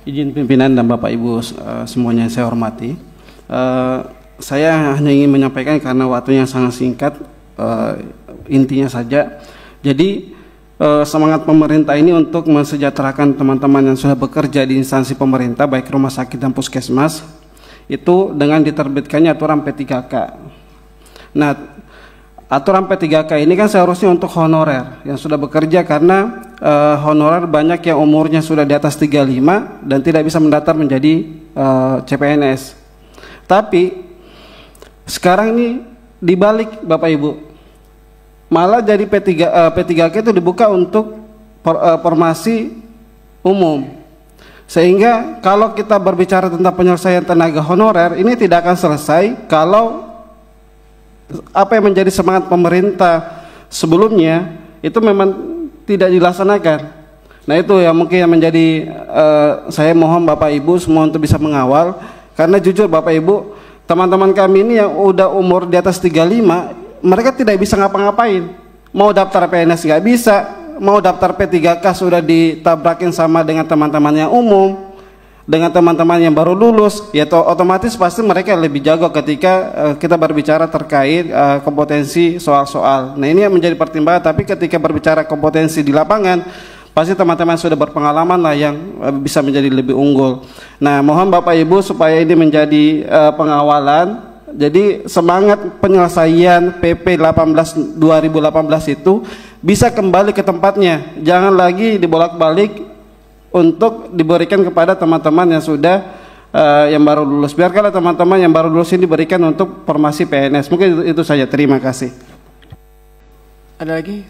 Izin pimpinan dan Bapak Ibu semuanya yang saya hormati. Saya hanya ingin menyampaikan karena waktunya sangat singkat, intinya saja. Jadi semangat pemerintah ini untuk mensejahterakan teman-teman yang sudah bekerja di instansi pemerintah, baik rumah sakit dan puskesmas, itu dengan diterbitkannya aturan P3K. Nah, aturan P3K ini kan seharusnya untuk honorer yang sudah bekerja, karena honorer banyak yang umurnya sudah di atas 35 dan tidak bisa mendaftar menjadi CPNS. Tapi sekarang ini dibalik Bapak Ibu, malah jadi P3K itu dibuka untuk formasi umum, sehingga kalau kita berbicara tentang penyelesaian tenaga honorer ini tidak akan selesai kalau apa yang menjadi semangat pemerintah sebelumnya itu memang tidak dilaksanakan. Nah, itu yang mungkin yang menjadi saya mohon Bapak Ibu semua untuk bisa mengawal, karena jujur Bapak Ibu, teman-teman kami ini yang udah umur di atas 35, mereka tidak bisa ngapa-ngapain. Mau daftar PNS nggak bisa, mau daftar P3K sudah ditabrakin sama dengan teman-teman yang umum, dengan teman-teman yang baru lulus, ya otomatis pasti mereka lebih jago ketika kita berbicara terkait kompetensi soal-soal. Nah, ini yang menjadi pertimbangan, tapi ketika berbicara kompetensi di lapangan, pasti teman-teman sudah berpengalaman lah yang bisa menjadi lebih unggul. Nah, mohon Bapak Ibu supaya ini menjadi pengawalan. Jadi semangat penyelesaian PP 18 2018 itu bisa kembali ke tempatnya, jangan lagi dibolak-balik untuk diberikan kepada teman-teman yang sudah yang baru lulus. Biarkanlah teman-teman yang baru lulus ini diberikan untuk formasi PNS. Mungkin itu saja. Terima kasih. Ada lagi?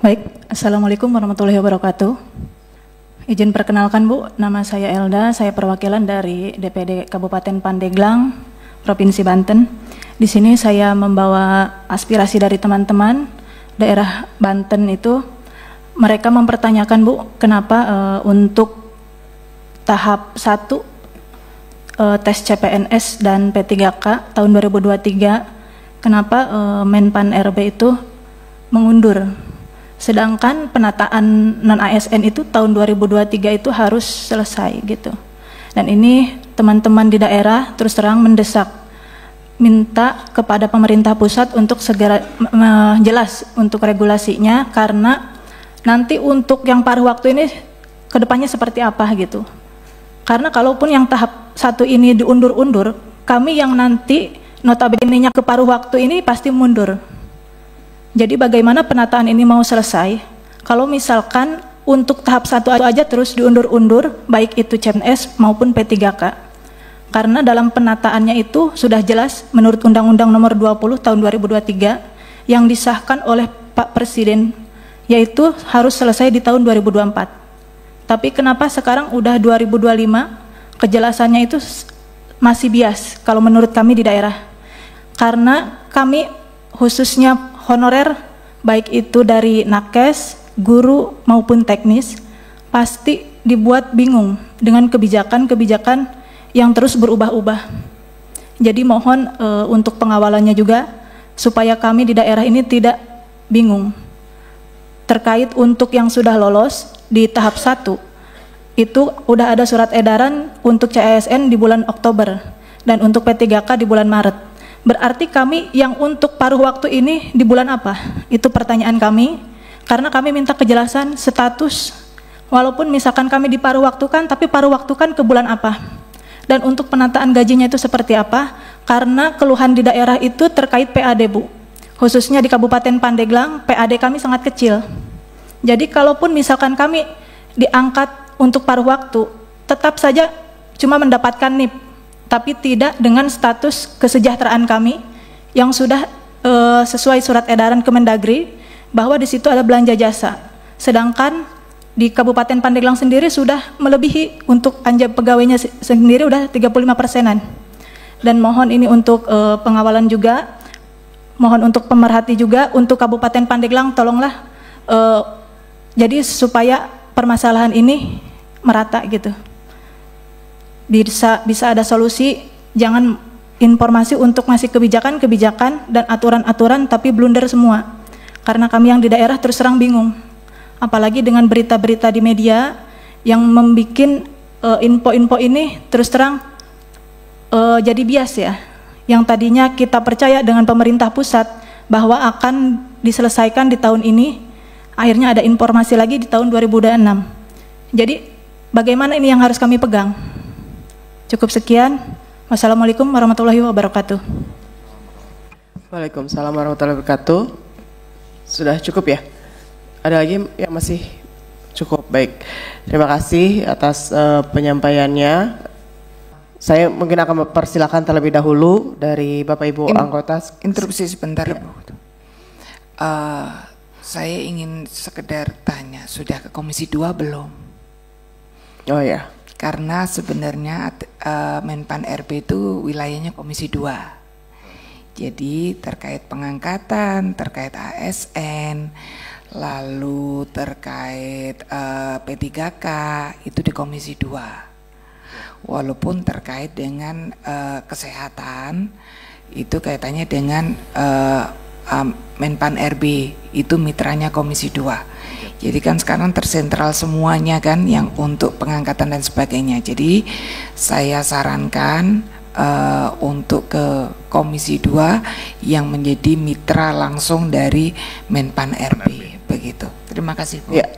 Baik, Assalamualaikum warahmatullahi wabarakatuh. Izin perkenalkan Bu, nama saya Elda, saya perwakilan dari DPD Kabupaten Pandeglang, Provinsi Banten. Di sini saya membawa aspirasi dari teman-teman daerah Banten itu. Mereka mempertanyakan Bu, kenapa untuk tahap 1 tes CPNS dan P3K tahun 2023, kenapa Menpan RB itu mengundur? Sedangkan penataan non-ASN itu tahun 2023 itu harus selesai gitu. Dan ini teman-teman di daerah terus terang mendesak, minta kepada pemerintah pusat untuk segera jelas untuk regulasinya, karena nanti untuk yang paruh waktu ini kedepannya seperti apa gitu. Karena kalaupun yang tahap 1 ini diundur-undur, kami yang nanti notabene-nya ke paruh waktu ini pasti mundur. Jadi bagaimana penataan ini mau selesai kalau misalkan untuk tahap 1 aja terus diundur-undur, baik itu CPNS maupun P3K. Karena dalam penataannya itu sudah jelas menurut Undang-Undang Nomor 20 Tahun 2023 yang disahkan oleh Pak Presiden, yaitu harus selesai di tahun 2024. Tapi kenapa sekarang udah 2025, kejelasannya itu masih bias kalau menurut kami di daerah. Karena kami khususnya honorer, baik itu dari nakes, guru maupun teknis, pasti dibuat bingung dengan kebijakan-kebijakan yang terus berubah-ubah. Jadi mohon untuk pengawalannya juga, supaya kami di daerah ini tidak bingung. Terkait untuk yang sudah lolos di tahap 1, itu udah ada surat edaran untuk CASN di bulan Oktober, dan untuk P3K di bulan Maret. Berarti kami yang untuk paruh waktu ini di bulan apa? Itu pertanyaan kami, karena kami minta kejelasan status, walaupun misalkan kami di paruh waktu kan, tapi paruh waktu kan ke bulan apa? Dan untuk penataan gajinya itu seperti apa? Karena keluhan di daerah itu terkait PAD Bu, khususnya di Kabupaten Pandeglang, PAD kami sangat kecil. Jadi kalaupun misalkan kami diangkat untuk paruh waktu, tetap saja cuma mendapatkan NIP, tapi tidak dengan status kesejahteraan kami yang sudah sesuai surat edaran Kemendagri bahwa di situ ada belanja jasa. Sedangkan di Kabupaten Pandeglang sendiri sudah melebihi untuk panja pegawainya sendiri udah 35%-an. Dan mohon ini untuk pengawalan juga, mohon untuk pemerhati juga untuk Kabupaten Pandeglang, tolonglah jadi supaya permasalahan ini merata gitu. Bisa ada solusi, jangan informasi untuk ngasih kebijakan-kebijakan dan aturan-aturan tapi blunder semua. Karena kami yang di daerah terus terang bingung. Apalagi dengan berita-berita di media yang membuat info-info ini terus terang jadi bias ya. Yang tadinya kita percaya dengan pemerintah pusat bahwa akan diselesaikan di tahun ini, akhirnya ada informasi lagi di tahun 2006. Jadi bagaimana ini yang harus kami pegang? Cukup sekian. Wassalamualaikum warahmatullahi wabarakatuh. Waalaikumsalam warahmatullahi wabarakatuh. Sudah cukup ya? Ada lagi yang masih cukup? Baik. Terima kasih atas penyampaiannya. Saya mungkin akan mempersilakan terlebih dahulu dari Bapak Ibu anggota. Interupsi sebentar, Bu. Saya ingin sekedar tanya, sudah ke Komisi 2 belum? Oh ya. Karena sebenarnya Menpan RB itu wilayahnya Komisi 2. Jadi terkait pengangkatan, terkait ASN, lalu terkait P3K itu di Komisi 2. Walaupun terkait dengan kesehatan itu kaitannya dengan Menpan RB, itu mitranya Komisi 2. Jadi kan sekarang tersentral semuanya kan yang untuk pengangkatan dan sebagainya. Jadi saya sarankan untuk ke Komisi 2 yang menjadi mitra langsung dari Menpan RB. Begitu. Terima kasih, Bu. Ya.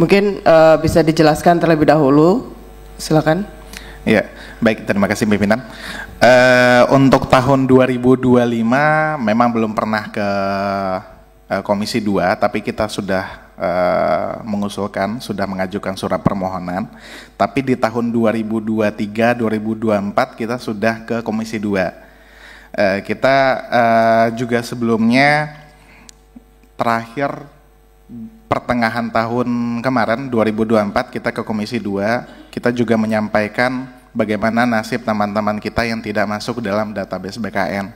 Mungkin bisa dijelaskan terlebih dahulu. Silakan. Ya, baik, terima kasih pimpinan. Untuk tahun 2025 memang belum pernah ke Komisi 2, tapi kita sudah mengusulkan, sudah mengajukan surat permohonan. Tapi di tahun 2023, 2024 kita sudah ke Komisi 2. Kita juga sebelumnya terakhir pertengahan tahun kemarin 2024 kita ke Komisi 2, kita juga menyampaikan bagaimana nasib teman-teman kita yang tidak masuk dalam database BKN.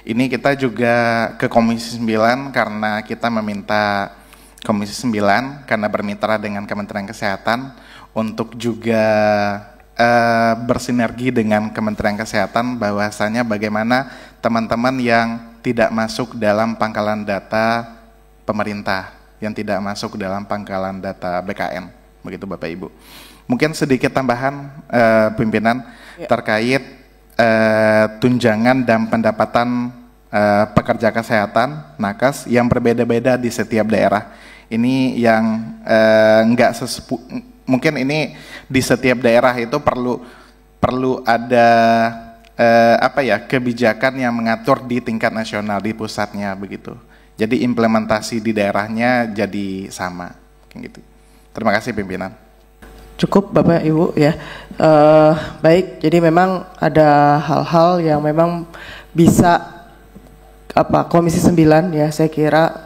Ini kita juga ke Komisi 9 karena kita meminta Komisi 9 karena bermitra dengan Kementerian Kesehatan untuk juga bersinergi dengan Kementerian Kesehatan bahwasanya bagaimana teman-teman yang tidak masuk dalam pangkalan data pemerintah, yang tidak masuk dalam pangkalan data BKN, begitu Bapak Ibu. Mungkin sedikit tambahan pimpinan terkait tunjangan dan pendapatan pekerja kesehatan nakes yang berbeda-beda di setiap daerah. Ini yang mungkin ini di setiap daerah itu perlu ada kebijakan yang mengatur di tingkat nasional, di pusatnya begitu. Jadi implementasi di daerahnya jadi sama, kayak gitu. Terima kasih pimpinan. Cukup Bapak Ibu ya. Baik, jadi memang ada hal-hal yang memang bisa Komisi 9 ya, saya kira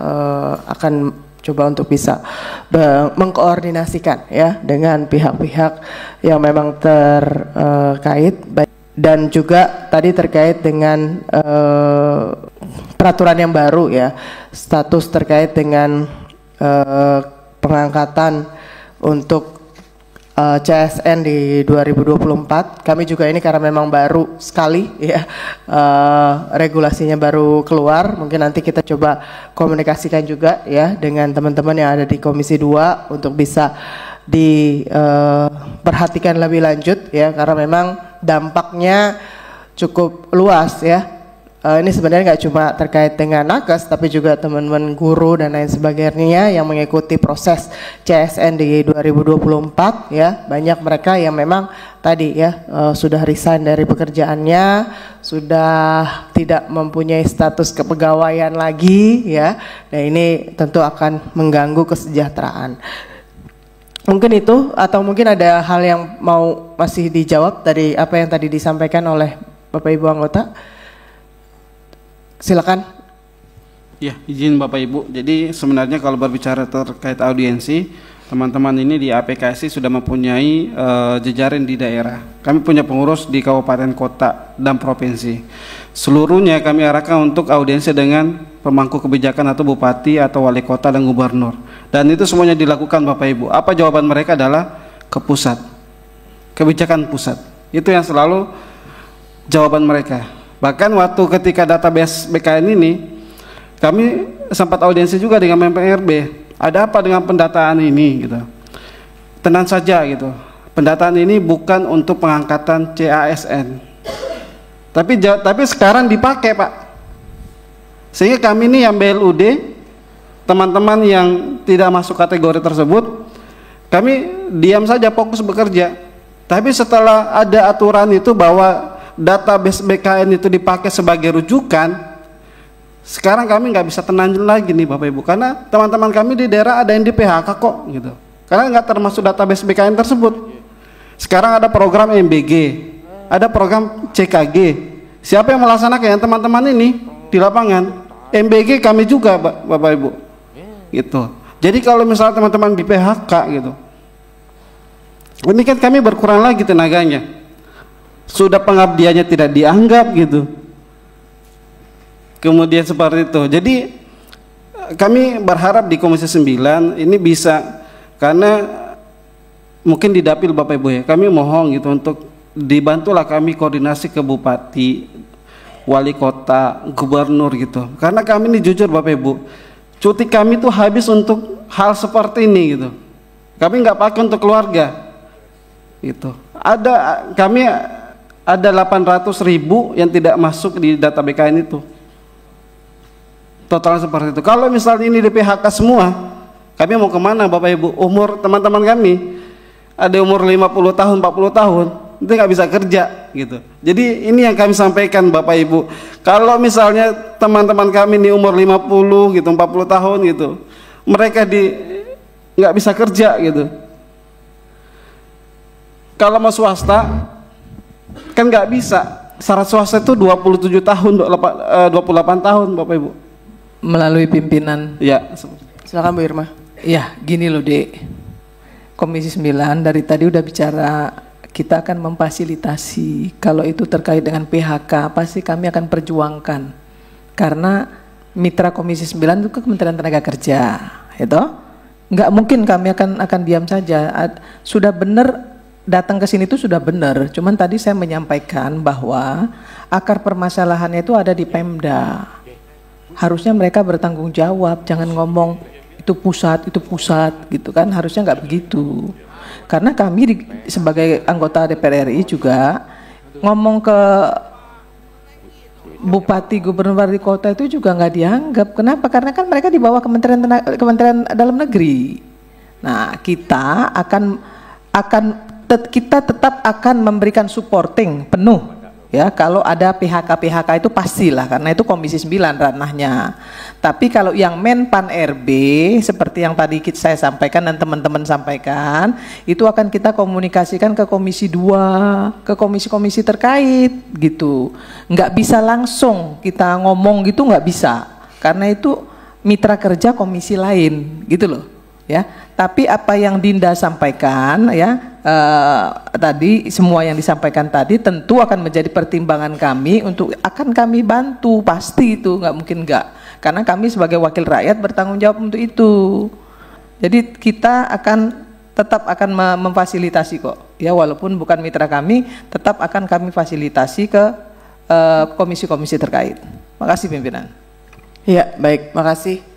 akan coba untuk bisa mengkoordinasikan ya dengan pihak-pihak yang memang terkait. Dan juga tadi terkait dengan peraturan yang baru ya, status terkait dengan pengangkatan untuk CSN di 2024. Kami juga ini karena memang baru sekali ya, regulasinya baru keluar. Mungkin nanti kita coba komunikasikan juga ya dengan teman-teman yang ada di Komisi 2 untuk bisa diperhatikan lebih lanjut ya, karena memang dampaknya cukup luas ya. Ini sebenarnya nggak cuma terkait dengan nakes, tapi juga teman-teman guru dan lain sebagainya yang mengikuti proses CSN di 2024 ya. Banyak mereka yang memang tadi ya sudah resign dari pekerjaannya, sudah tidak mempunyai status kepegawaian lagi ya. Dan ini tentu akan mengganggu kesejahteraan. Mungkin itu, atau mungkin ada hal yang mau masih dijawab dari apa yang tadi disampaikan oleh Bapak Ibu anggota. Silakan. Ya, izin Bapak Ibu. Jadi sebenarnya kalau berbicara terkait audiensi, teman-teman ini di APKSI sudah mempunyai jejaring di daerah. Kami punya pengurus di kabupaten, kota, dan provinsi. Seluruhnya kami arahkan untuk audiensi dengan pemangku kebijakan atau bupati atau wali kota dan gubernur. Dan itu semuanya dilakukan Bapak Ibu. Apa jawaban mereka adalah ke pusat, kebijakan pusat. Itu yang selalu jawaban mereka. Bahkan waktu ketika database BKN ini, kami sempat audiensi juga dengan Menpan RB. Ada apa dengan pendataan ini gitu. tenang saja gitu. Pendataan ini bukan untuk pengangkatan CASN. Tapi sekarang dipakai, Pak. Sehingga kami ini yang BLUD, teman-teman yang tidak masuk kategori tersebut, kami diam saja fokus bekerja. Tapi setelah ada aturan itu bahwa database BKN itu dipakai sebagai rujukan, sekarang kami nggak bisa tenang lagi nih Bapak Ibu, karena teman-teman kami di daerah ada yang di PHK kok gitu, karena nggak termasuk database BKN tersebut. Sekarang ada program MBG, ada program CKG. Siapa yang melaksanakan? Yang teman-teman ini di lapangan. MBG kami juga Bapak Ibu gitu. Jadi kalau misalnya teman-teman di PHK gitu, ini kan kami berkurang lagi tenaganya, sudah pengabdiannya tidak dianggap gitu, kemudian seperti itu. Jadi kami berharap di Komisi 9 ini bisa, karena mungkin di dapil Bapak Ibu ya, kami mohon gitu untuk dibantulah kami koordinasi ke Bupati, Wali Kota, Gubernur gitu. Karena kami ini jujur Bapak Ibu, cuti kami tuh habis untuk hal seperti ini gitu. Kami nggak pakai untuk keluarga gitu. Kami ada 800.000 yang tidak masuk di data BKN itu. Total seperti itu. Kalau misalnya ini di PHK semua, kami mau kemana Bapak Ibu? Umur teman-teman kami ada umur 50 tahun, 40 tahun, itu nggak bisa kerja gitu. Jadi ini yang kami sampaikan Bapak Ibu, kalau misalnya teman-teman kami ini umur 50 gitu, 40 tahun gitu, mereka nggak bisa kerja gitu. Kalau mau swasta kan nggak bisa, syarat swasta itu 27 tahun, 28 tahun Bapak Ibu. Melalui pimpinan. Ya. Silakan Bu Irma. Ya, gini loh Dek. Komisi 9 dari tadi udah bicara, kita akan memfasilitasi. Kalau itu terkait dengan PHK, pasti kami akan perjuangkan. Karena mitra Komisi 9 itu Kementerian Tenaga Kerja, itu nggak mungkin kami akan diam saja. Sudah benar datang ke sini itu sudah benar. Cuman tadi saya menyampaikan bahwa akar permasalahannya itu ada di Pemda. Harusnya mereka bertanggung jawab, jangan ngomong itu pusat gitu kan, harusnya nggak begitu. Karena kami sebagai anggota DPR RI juga ngomong ke bupati, gubernur, wali kota itu juga nggak dianggap. Kenapa? Karena kan mereka di bawah Kementerian Dalam Negeri. Nah, kita tetap akan memberikan supporting penuh. Ya, kalau ada PHK itu pastilah, karena itu Komisi 9 ranahnya. Tapi kalau yang Menpan RB seperti yang tadi saya sampaikan dan teman-teman sampaikan, itu akan kita komunikasikan ke Komisi 2, ke komisi-komisi terkait gitu. Nggak bisa langsung kita ngomong gitu, nggak bisa. Karena itu mitra kerja komisi lain gitu loh. Ya, tapi apa yang Dinda sampaikan ya, tadi semua yang disampaikan tadi tentu akan menjadi pertimbangan kami untuk akan kami bantu, pasti itu nggak mungkin nggak, karena kami sebagai wakil rakyat bertanggung jawab untuk itu. Jadi kita tetap akan memfasilitasi kok ya, walaupun bukan mitra kami, tetap akan kami fasilitasi ke komisi-komisi terkait. Makasih pimpinan. Ya, baik, makasih.